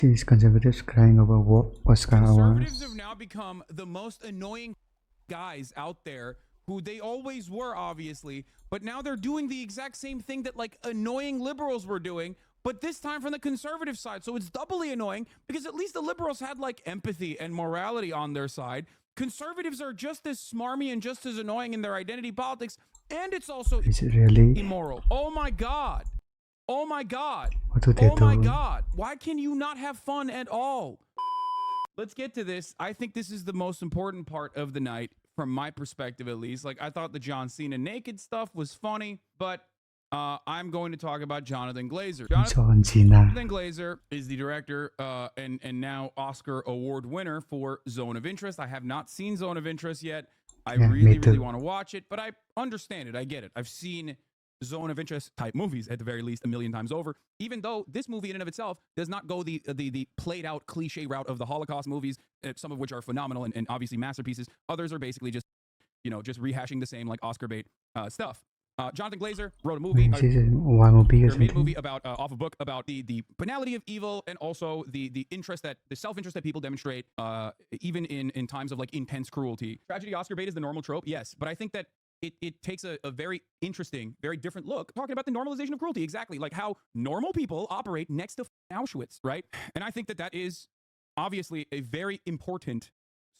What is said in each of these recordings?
These conservatives crying over Oscar Conservatives awards. have now become the most annoying guys out there, who they always were, obviously, but now they're doing the exact same thing that like annoying liberals were doing, but this time from the conservative side. So it's doubly annoying because at least the liberals had like empathy and morality on their side. Conservatives are just as smarmy and just as annoying in their identity politics, and it's also Is it really? immoral. Oh my God. Oh my God. What do they Oh my do? God. Why can you not have fun at all? Let's get to this. I think this is the most important part of the night, from my perspective at least. Like, I thought the John Cena naked stuff was funny, but I'm going to talk about Jonathan Glazer. John Cena. Jonathan Glazer is the director and now Oscar award winner for Zone of Interest. I have not seen Zone of Interest yet. I really want to watch it, but I understand it. I get it. I've seen Zone of Interest type movies at the very least a million times over, even though this movie in and of itself does not go the played out cliche route of the Holocaust movies, some of which are phenomenal and obviously masterpieces. Others are basically just, just rehashing the same like Oscar bait stuff. Jonathan Glazer wrote a movie. Made a movie about off a book about the banality of evil, and also the self-interest that people demonstrate even in times of like intense cruelty. Tragedy Oscar bait is the normal trope, yes, but I think that it takes a very interesting, very different look, talking about the normalization of cruelty, exactly, like how normal people operate next to Auschwitz, right? And I think that is obviously a very important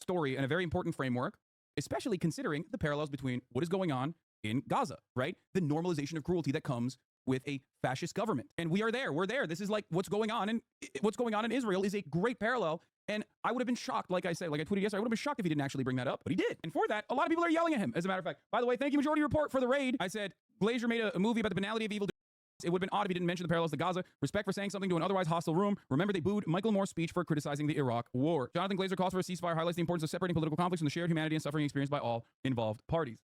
story and a very important framework, especially considering the parallels between what is going on in Gaza, right? The normalization of cruelty that comes with a fascist government. And we are there. We're there. This is like what's going on. And what's going on in Israel is a great parallel. And I would have been shocked, like I said, like I tweeted yesterday, I would have been shocked if he didn't actually bring that up, but he did. And for that, a lot of people are yelling at him, as a matter of fact. By the way, thank you, Majority Report, for the raid. I said, Glazer made a movie about the banality of evil. It would have been odd if he didn't mention the parallels to Gaza. Respect for saying something to an otherwise hostile room. Remember, they booed Michael Moore's speech for criticizing the Iraq War. Jonathan Glazer calls for a ceasefire, highlights the importance of separating political conflicts from the shared humanity and suffering experienced by all involved parties.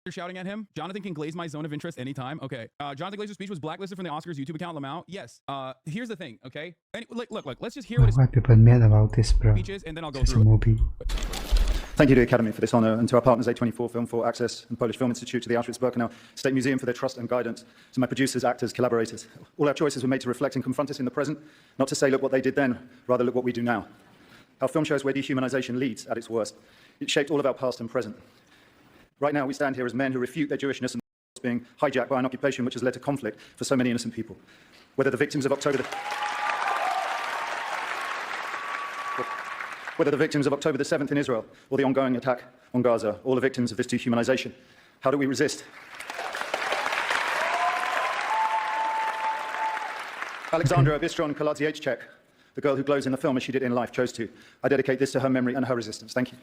You're shouting at him. Jonathan can glaze my zone of interest anytime. Okay. Jonathan Glazer's speech was blacklisted from the Oscars YouTube account. Lamau. Yes. Here's the thing. Okay. And look. Let's just hear what his people mad about this, bro. speech is, and then I'll go Just through a movie. Thank you to the Academy for this honour, and to our partners A24 Film for Access and Polish Film Institute, to the Auschwitz-Birkenau State Museum for their trust and guidance, to my producers, actors, collaborators. All our choices were made to reflect and confront us in the present, not to say, look what they did then, rather look what we do now. Our film shows where dehumanisation leads at its worst. It shaped all of our past and present. Right now, we stand here as men who refute their Jewishness and being hijacked by an occupation which has led to conflict for so many innocent people. Whether the victims of October the 7th in Israel, or the ongoing attack on Gaza, all the victims of this dehumanization. How do we resist? Alexandra Bistron Kaladziejczak, the girl who glows in the film as she did in life, chose to. I dedicate this to her memory and her resistance. Thank you.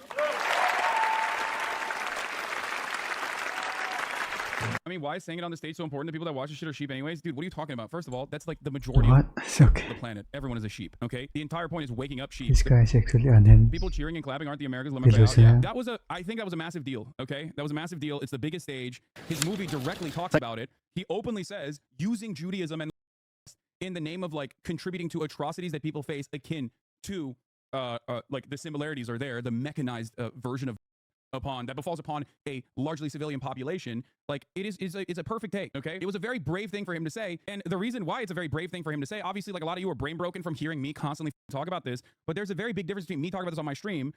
I mean, why is saying it on the stage so important to people that watch this shit are sheep anyways? Dude, what are you talking about? First of all, that's like the majority What? of It's okay. the planet. Everyone is a sheep, okay? The entire point is waking up sheep. This guy is actually unhinged. People cheering and clapping aren't the Americans. Yeah. I think that was a massive deal, okay? That was a massive deal. It's the biggest stage. His movie directly talks about it. He openly says using Judaism and in the name of like contributing to atrocities that people face, akin to like the similarities are there, the mechanized version of that befalls upon a largely civilian population. Like it's a perfect take, okay? It was a very brave thing for him to say, and the reason why it's a very brave thing for him to say, obviously, like a lot of you are brain broken from hearing me constantly talk about this, but there's a very big difference between me talking about this on my stream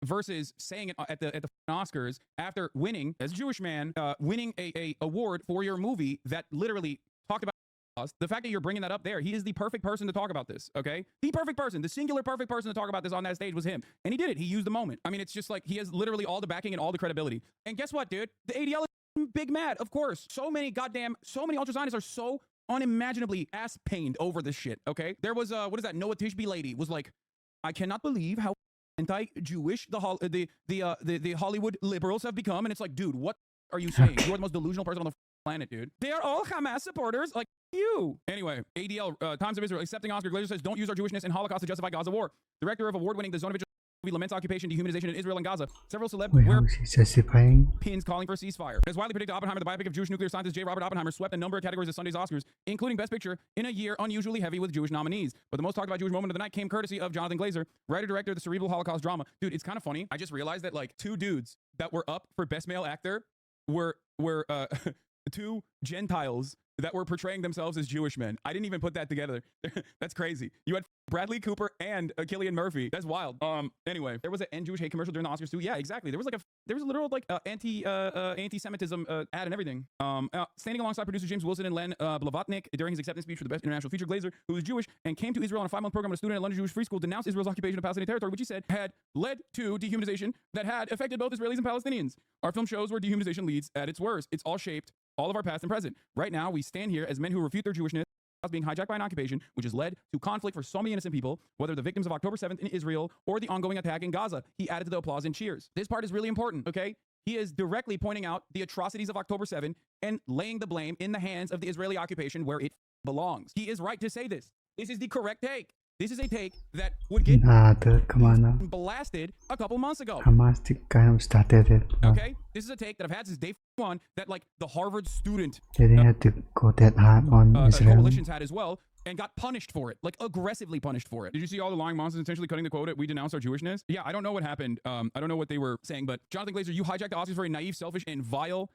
versus saying it at the Oscars after winning, as a Jewish man, winning a award for your movie that literally talked about the fact that you're bringing that up there. He is the perfect person to talk about this, okay? The perfect person, the singular perfect person to talk about this on that stage was him. And he did it. He used the moment. I mean, it's just like he has literally all the backing and all the credibility. And guess what, dude? The ADL is big mad, of course. So many ultra-Zionists are so unimaginably ass-pained over this shit, okay? There was, what is that, Noah Tishby lady was like, I cannot believe how anti-Jewish the Hollywood liberals have become. And it's like, dude, what are you saying? You're the most delusional person on the planet, dude. They are all Hamas supporters. Like, you. Anyway, ADL, Times of Israel, accepting Oscar. Glazer says, don't use our Jewishness and Holocaust to justify Gaza war. Director of award-winning The Zone of Interest movie laments occupation, dehumanization in Israel and Gaza. Several celeb justifying pins calling for a ceasefire. As widely predicted, Oppenheimer, the biopic of Jewish nuclear scientist J. Robert Oppenheimer, swept a number of categories of Sunday's Oscars, including Best Picture, in a year unusually heavy with Jewish nominees. But the most talked about Jewish moment of the night came courtesy of Jonathan Glazer, writer-director of the cerebral Holocaust drama. Dude, it's kind of funny. I just realized that like two dudes that were up for Best Male Actor were two Gentiles that were portraying themselves as Jewish men. I didn't even put that together. That's crazy. You had Bradley Cooper and Cillian Murphy. That's wild. Anyway, there was an end Jewish hate commercial during the Oscars too. Yeah, exactly. There was a literal like anti-Semitism ad and everything. Standing alongside producer James Wilson and Len Blavatnik during his acceptance speech for the Best International Feature, Glazer, who was Jewish and came to Israel on a 5-month program at a student at London Jewish Free School, denounced Israel's occupation of Palestinian territory, which he said had led to dehumanization that had affected both Israelis and Palestinians. Our film shows where dehumanization leads at its worst. It's all shaped all of our past and present. Right now, we stand here as men who refute their Jewishness being hijacked by an occupation, which has led to conflict for so many innocent people, whether the victims of October 7th in Israel or the ongoing attack in Gaza. He added to the applause and cheers. This part is really important, okay? He is directly pointing out the atrocities of October 7 and laying the blame in the hands of the Israeli occupation where it belongs. He is right to say this. This is the correct take. This is a take that would get blasted a couple months ago. Hamas kind of started it. Okay? This is a take that I've had since day one that like the Harvard student They didn't have to go that hard on Israel. coalitions had as well and got punished for it, like aggressively punished for it. Did you see all the lying monsters intentionally cutting the quote? We denounce our Jewishness. Yeah, I don't know what happened. I don't know what they were saying, but Jonathan Glazer, you hijacked the Oscars for a naive, selfish, and vile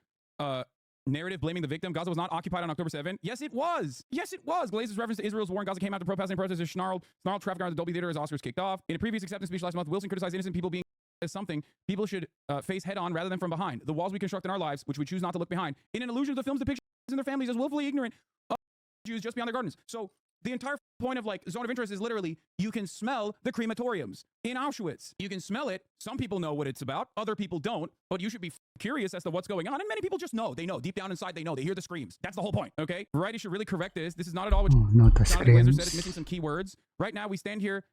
narrative blaming the victim. Gaza was not occupied on October 7. Yes, it was. Yes, it was. Glazer's reference to Israel's war in Gaza came after pro-Palestinian protesters snarled traffic around the Dolby Theater as Oscars kicked off. In a previous acceptance speech last month, Wilson criticized innocent people being as something people should face head on rather than from behind. The walls we construct in our lives, which we choose not to look behind, in an allusion to the film's depiction and their families as willfully ignorant of Jews just beyond their gardens. So the entire point of like zone of interest is literally you can smell the crematoriums in Auschwitz. You can smell it. Some people know what it's about. Other people don't. But you should be curious as to what's going on. And many people just know. They know. Deep down inside, they know. They hear the screams. That's the whole point. Okay? Variety should really correct this. This is not at all what the Jonathan Glazer screams. said. It's missing some key words. Right now, we stand here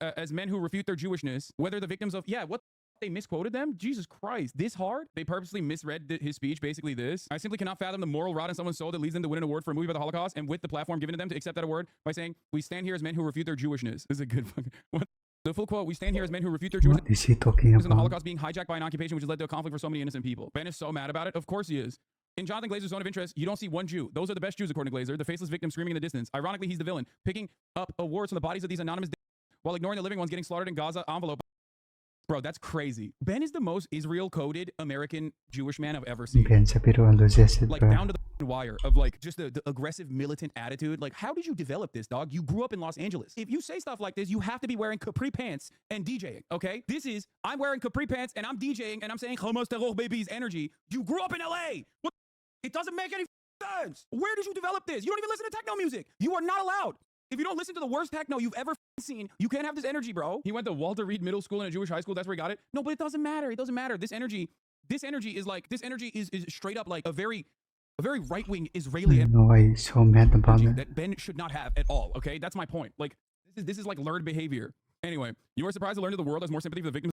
as men who refute their Jewishness, whether the victims of, what they misquoted them? Jesus Christ, this hard? They purposely misread his speech, basically this. I simply cannot fathom the moral rot in someone's soul that leads them to win an award for a movie about the Holocaust, and with the platform given to them to accept that award by saying, we stand here as men who refute their Jewishness. This is a good fucking... What? The full quote, we stand here as men who refute their Jewishness. What is he talking And the about? Holocaust being hijacked by an occupation which has led to a conflict for so many innocent people. Ben is so mad about it. Of course he is. In Jonathan Glazer's zone of interest, you don't see one Jew. Those are the best Jews, according to Glazer. The faceless victim screaming in the distance. Ironically, he's the villain, picking up awards from the bodies of these anonymous while ignoring the living ones getting slaughtered in Gaza envelope. Bro, that's crazy. Ben is the most Israel-coded American Jewish man I've ever seen. benshapiro enthusiast, Like, bro. down to the wire of, like, just the aggressive militant attitude. Like, how did you develop this, dog? You grew up in Los Angeles. If you say stuff like this, you have to be wearing capri pants and DJing, okay? This is, I'm wearing capri pants and I'm DJing and I'm saying Hamas terror babies energy. You grew up in LA. What? It doesn't make any sense. Where did you develop this? You don't even listen to techno music. You are not allowed. If you don't listen to the worst techno you've ever seen, you can't have this energy, bro. He went to Walter Reed Middle School and a Jewish high school. That's where he got it. No, but it doesn't matter. It doesn't matter. This energy is straight up like a very right-wing Israeli I don't know why he's so mad about energy it. that Ben should not have at all. Okay, that's my point. Like this is like learned behavior. Anyway, you are surprised to learn that the world has more sympathy for the victims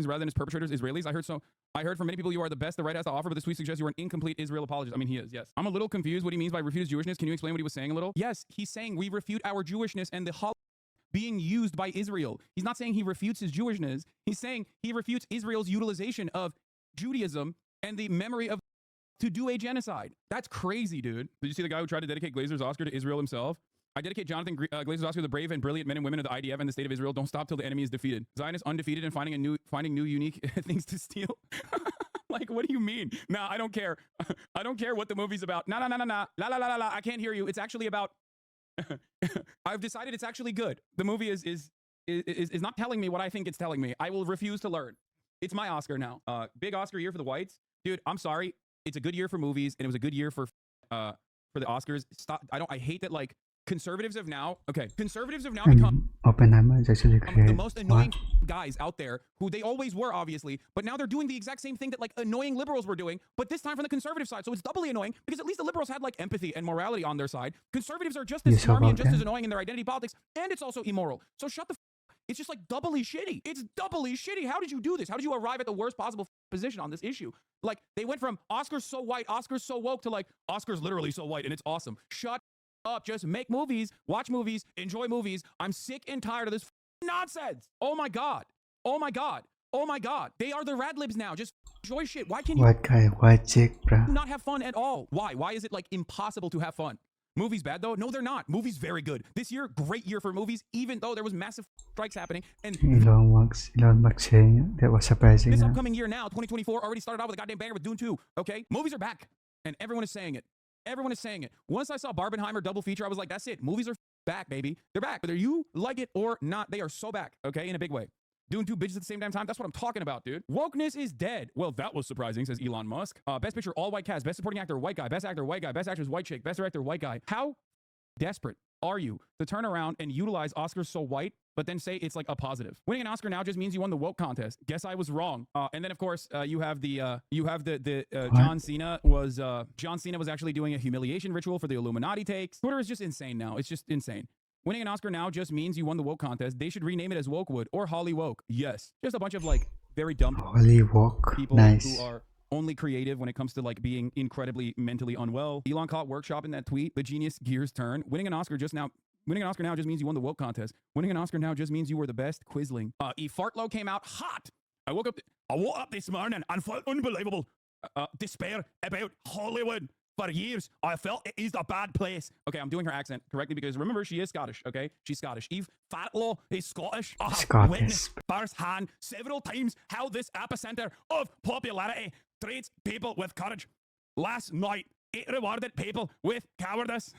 rather than its perpetrators, Israelis. I heard from many people you are the best the right has to offer, but this tweet suggests you are an incomplete Israel apologist. I mean, he is, yes. I'm a little confused what he means by refute his Jewishness. Can you explain what he was saying a little? Yes, he's saying we refute our Jewishness and the Holocaust being used by Israel. He's not saying he refutes his Jewishness. He's saying he refutes Israel's utilization of Judaism and the memory of to do a genocide. That's crazy, dude. Did you see the guy who tried to dedicate Glazer's Oscar to Israel himself? I dedicate Jonathan Glazer's Oscar to the brave and brilliant men and women of the IDF and the state of Israel. Don't stop till the enemy is defeated. Zionists undefeated and finding new unique things to steal. Like, what do you mean? Nah, I don't care. I don't care what the movie's about. Nah. La. I can't hear you. It's actually about. I've decided it's actually good. The movie is not telling me what I think it's telling me. I will refuse to learn. It's my Oscar now. Big Oscar year for the whites, dude. I'm sorry. It's a good year for movies, and it was a good year for the Oscars. Stop. I hate that like. Conservatives have now become Oppenheimer is actually great. the most annoying guys out there who they always were, obviously, but now they're doing the exact same thing that like annoying liberals were doing, but this time from the conservative side. So it's doubly annoying because at least the liberals had like empathy and morality on their side. Conservatives are just as You saw smarmy and about just as that? annoying in their identity politics, and it's also immoral. So shut the it's just like doubly shitty. It's doubly shitty. How did you do this? How did you arrive at the worst possible position on this issue? Like they went from Oscars so white, Oscars so woke to like Oscars literally so white and it's awesome. Shut up, just make movies, watch movies, enjoy movies. I'm sick and tired of this nonsense. Oh my god. They are the rad libs now. Just enjoy shit. Why can you White guy, white chick, bro. not have fun at all? Why is it like impossible to have fun? Movies bad though? No, they're not. Movies very good. This year, great year for movies, even though there was massive strikes happening. And Elon Musk saying it. That was surprising. this huh? upcoming year now, 2024, already started out with a goddamn banger with Dune 2. Okay, movies are back, and everyone is saying it. Once I saw Barbenheimer double feature, I was like, that's it. Movies are back, baby. They're back. Whether you like it or not, they are so back, okay, in a big way. Doing two bitches at the same damn time. That's what I'm talking about, dude. Wokeness is dead. Well, that was surprising, says Elon Musk. Best picture, all white cast. Best supporting actor, white guy. Best actor, white guy. Best actress, white chick. Best director, white guy. How desperate are you to turn around and utilize Oscars so white, but then say it's like a positive? Winning an Oscar now just means you won the woke contest. Guess I was wrong. And then of course you have the John Cena was actually doing a humiliation ritual for the Illuminati takes. Twitter is just insane now. It's just insane. Winning an Oscar now just means you won the woke contest. They should rename it as Wokewood or Holly Woke. Yes. Just a bunch of like very dumb Holly Woke. people Nice. who are only creative when it comes to like being incredibly mentally unwell. Elon caught workshop in that tweet. The genius gears turn. Winning an Oscar now just means you won the woke contest. Winning an Oscar now just means you were the best Quisling. Fartlow came out hot. I woke up this morning and felt unbelievable despair about Hollywood. For years, I felt it is a bad place. Okay, I'm doing her accent correctly because remember, she is Scottish, okay? She's Scottish. Eve Fartlow is Scottish. I have witnessed firsthand several times how this epicenter of popularity treats people with courage. Last night, it rewarded people with cowardice.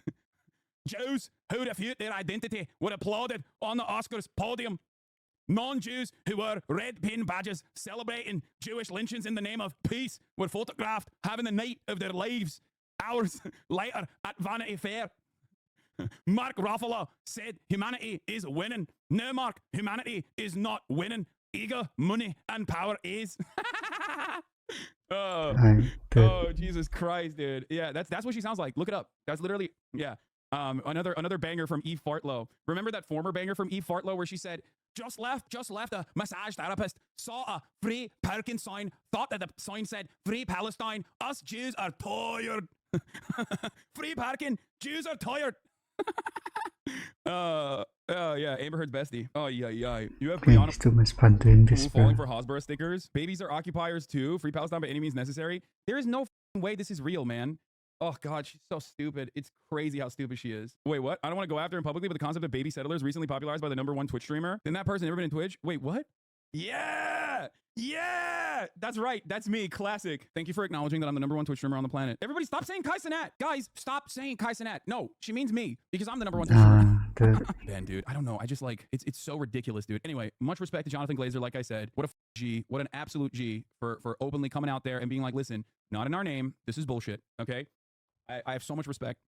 Jews who refute their identity were applauded on the Oscars podium. Non-Jews who wore red pin badges celebrating Jewish lynchings in the name of peace were photographed having the night of their lives. Hours later at Vanity Fair, Mark Ruffalo said humanity is winning. No, Mark, humanity is not winning. Ego, money, and power is. Oh, Jesus Christ, dude. Yeah, that's what she sounds like. Look it up. That's literally, yeah. Another banger from Eve Fartlow. Remember that former banger from Eve Fartlow where she said, just left a massage therapist, saw a free parking sign, thought that the sign said free Palestine. Us Jews are tired. Free parking. Jews are tired. Yeah, Amber Heard's bestie. Oh yeah. You have Okay, it's too much fun doing this, falling bro. for Hasbro stickers. Babies are occupiers too. Free Palestine by any means necessary. There is no way this is real, man. Oh God, she's so stupid. It's crazy how stupid she is. Wait, what? I don't want to go after him publicly, but the concept of baby settlers recently popularized by the #1 Twitch streamer. Then that person ever been in Twitch? Wait, what? Yeah, that's right. That's me. Classic. Thank you for acknowledging that I'm the #1 Twitch streamer on the planet. Everybody stop saying Kai Cenat. Guys, stop saying Kai Cenat. No, she means me because I'm the #1 Twitch streamer. Ben, dude, I don't know. I just like, it's so ridiculous, dude. Anyway, much respect to Jonathan Glazer. Like I said, what a G, what an absolute G for openly coming out there and being like, listen, not in our name. This is bullshit. Okay. I have so much respect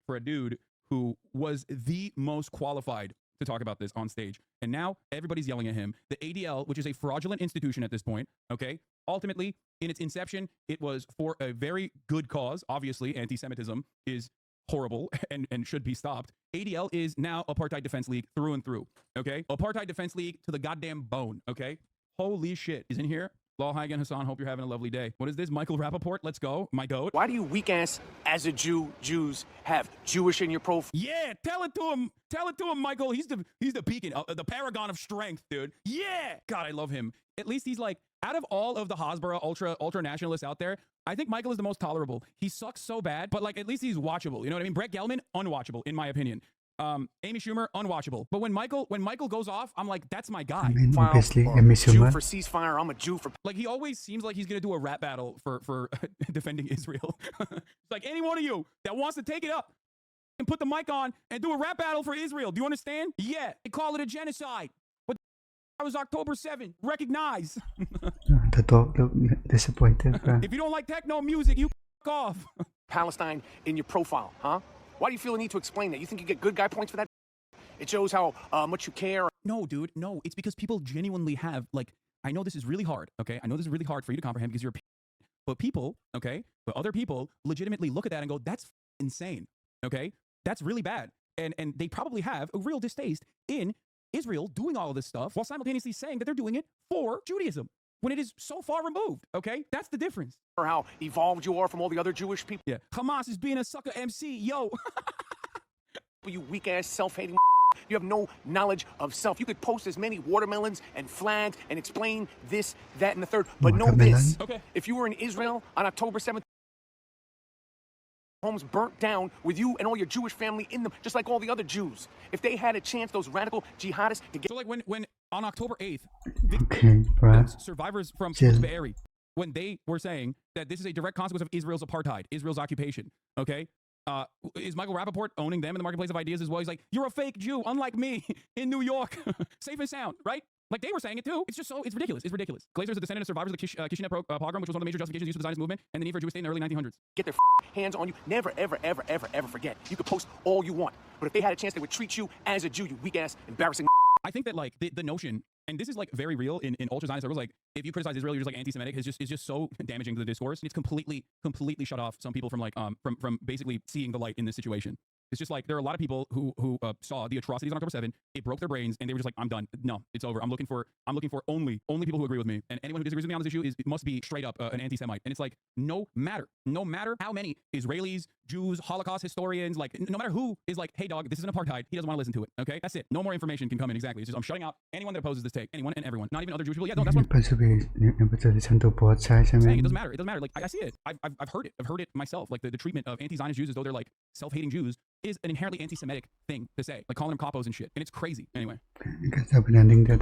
for a dude who was the most qualified to talk about this on stage. And now everybody's yelling at him. The ADL, which is a fraudulent institution at this point, okay? Ultimately, in its inception, it was for a very good cause. Obviously, anti-Semitism is horrible and should be stopped. ADL is now Apartheid Defense League through and through, okay? Apartheid Defense League to the goddamn bone, okay? Holy shit. Is in here? Law, hi again, Hassan. Hope you're having a lovely day. What is this? Michael Rappaport? Let's go. My goat. Why do you weak-ass, as a Jews have Jewish in your profile? Yeah, tell it to him. Tell it to him, Michael. He's the beacon, the paragon of strength, dude. Yeah. God, I love him. At least he's like, out of all of the Hasbro ultra nationalists out there, I think Michael is the most tolerable. He sucks so bad, but like at least he's watchable. You know what I mean? Brett Gelman, unwatchable, in my opinion. Amy Schumer, unwatchable. But when Michael goes off, I'm like, that's my guy. I mean, obviously, Amy Jew Schumer. for ceasefire. I'm a Jew for. Like he always seems like he's gonna do a rap battle for defending Israel. It's like any one of you that wants to take it up and put the mic on and do a rap battle for Israel. Do you understand? Yeah, they call it a genocide. But that was October 7th. Recognize. The dog look disappointed, bro. If you don't like techno music, you f off. Palestine in your profile, huh? Why do you feel the need to explain that? You think you get good guy points for that? It shows how much you care. No, dude, no. It's because people genuinely have, like, I know this is really hard, okay? I know this is really hard for you to comprehend because you're a but people, okay? But other people legitimately look at that and go, that's insane, okay? That's really bad. And they probably have a real distaste in Israel doing all of this stuff while simultaneously saying that they're doing it for Judaism when it is so far removed, okay? That's the difference. Or how evolved you are from all the other Jewish people. Yeah, Hamas is being a sucker MC, yo. You weak-ass, self-hating. You have no knowledge of self. You could post as many watermelons and flags and explain this, that, and the third. But know this. Okay. If you were in Israel on October 7th, homes burnt down with you and all your Jewish family in them, just like all the other Jews. If they had a chance, those radical jihadists to get... So like when on October 8th, Okay, bro. survivors from Chill. Be'eri, when they were saying that this is a direct consequence of Israel's apartheid, Israel's occupation, okay? Is Michael Rappaport owning them in the marketplace of ideas as well? He's like, you're a fake Jew, unlike me in New York, safe and sound, right? Like they were saying it too. It's just it's ridiculous. It's ridiculous. Glazers are descendant of survivors of the Kishinev pogrom, which was one of the major justifications used for the Zionist movement and the need for a Jewish state in the early 1900s. Get their hands on you. Never, ever, ever, ever, ever forget. You could post all you want, but if they had a chance, they would treat you as a Jew, you weak ass, embarrassing. I think that like the notion, and this is like very real in ultra Zionist circles, like if you criticize Israel, you're just like anti-Semitic, is just so damaging to the discourse. It's completely shut off some people from like from basically seeing the light in this situation. It's just like there are a lot of people who saw the atrocities on October 7. It broke their brains, and they were just like, "I'm done. No, it's over. I'm looking for only people who agree with me, and anyone who disagrees with me on this issue must be straight up an anti-Semite." And it's like, no matter how many Israelis, Jews, Holocaust historians, like no matter who is like, "Hey, dog, this is an apartheid." He doesn't want to listen to it. Okay, that's it. No more information can come in. Exactly. It's just I'm shutting out anyone that opposes this take. Anyone and everyone. Not even other Jewish people. Yeah, no, that's what 不是被你不是ฉันตัวบอสใช่ไหม I'm saying. It doesn't matter. It doesn't matter. Like I see it. I've heard it. I've heard it myself. Like the treatment of anti-Zionist Jews as though they're like self-hating Jews is an inherently anti-Semitic thing to say. Like calling them capos and shit. And it's crazy. Anyway. ก็จะเป็นอันหนึ่งเดียว